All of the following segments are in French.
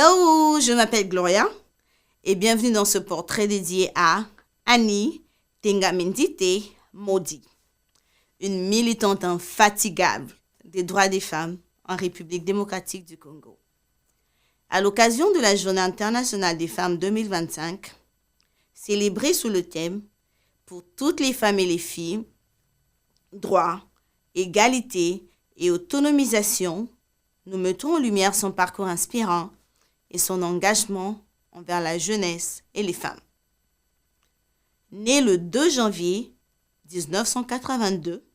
Hello, je m'appelle Gloria et bienvenue dans ce portrait dédié à Annie Tengamenditte Modi, une militante infatigable des droits des femmes en République démocratique du Congo. À l'occasion de la Journée internationale des femmes 2025, célébrée sous le thème « Pour toutes les femmes et les filles, droits, égalité et autonomisation », nous mettons en lumière son parcours inspirant et son engagement envers la jeunesse et les femmes. Née le 2 janvier 1982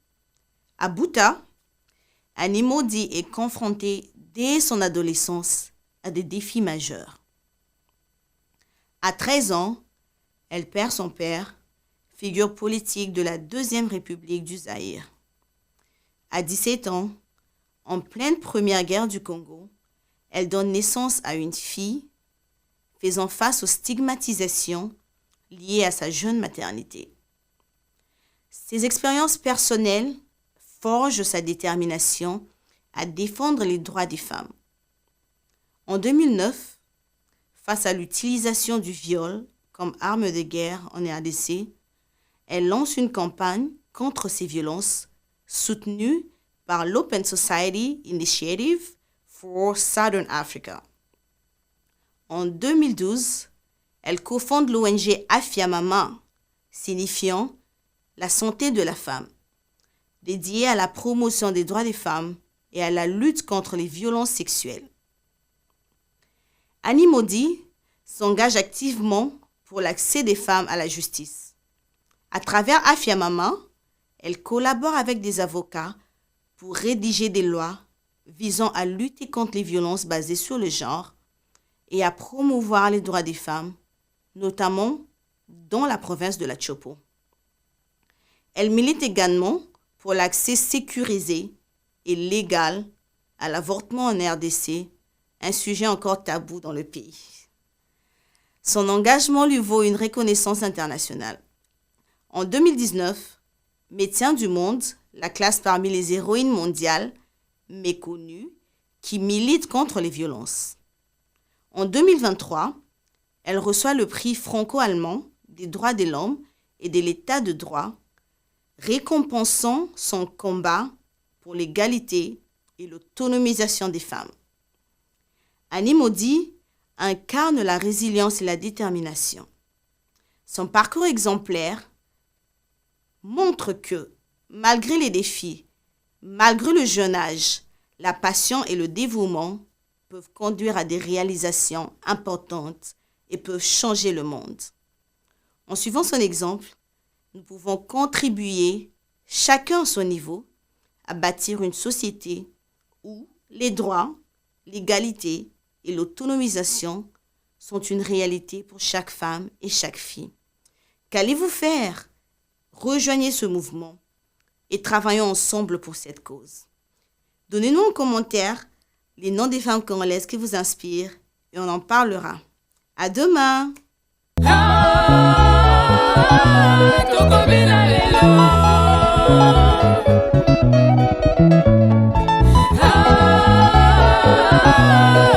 à Buta, Annie Modi est confrontée dès son adolescence à des défis majeurs. À 13 ans, elle perd son père, figure politique de la Deuxième République du Zaïre. À 17 ans, en pleine Première Guerre du Congo, elle donne naissance à une fille, faisant face aux stigmatisations liées à sa jeune maternité. Ses expériences personnelles forgent sa détermination à défendre les droits des femmes. En 2009, face à l'utilisation du viol comme arme de guerre en RDC, elle lance une campagne contre ces violences soutenue par l'Open Society Initiative for Southern Africa. En 2012, elle cofonde l'ONG Afiamama, signifiant la santé de la femme, dédiée à la promotion des droits des femmes et à la lutte contre les violences sexuelles. Annie Modi s'engage activement pour l'accès des femmes à la justice. À travers Afiamama, elle collabore avec des avocats pour rédiger des lois visant à lutter contre les violences basées sur le genre et à promouvoir les droits des femmes, notamment dans la province de la Chopo. Elle milite également pour l'accès sécurisé et légal à l'avortement en RDC, un sujet encore tabou dans le pays. Son engagement lui vaut une reconnaissance internationale. En 2019, Médecins du Monde la classe parmi les héroïnes mondiales méconnues qui militent contre les violences. En 2023, elle reçoit le prix franco-allemand des droits de l'homme et de l'état de droit, récompensant son combat pour l'égalité et l'autonomisation des femmes. Annie Modi incarne la résilience et la détermination. Son parcours exemplaire montre que, malgré les défis, malgré le jeune âge, la passion et le dévouement peuvent conduire à des réalisations importantes et peuvent changer le monde. En suivant son exemple, nous pouvons contribuer, chacun à son niveau, à bâtir une société où les droits, l'égalité et l'autonomisation sont une réalité pour chaque femme et chaque fille. Qu'allez-vous faire? Rejoignez ce mouvement et travaillons ensemble pour cette cause. Donnez-nous en commentaire les noms des femmes congolaises qui vous inspirent et on en parlera. À demain! Ah,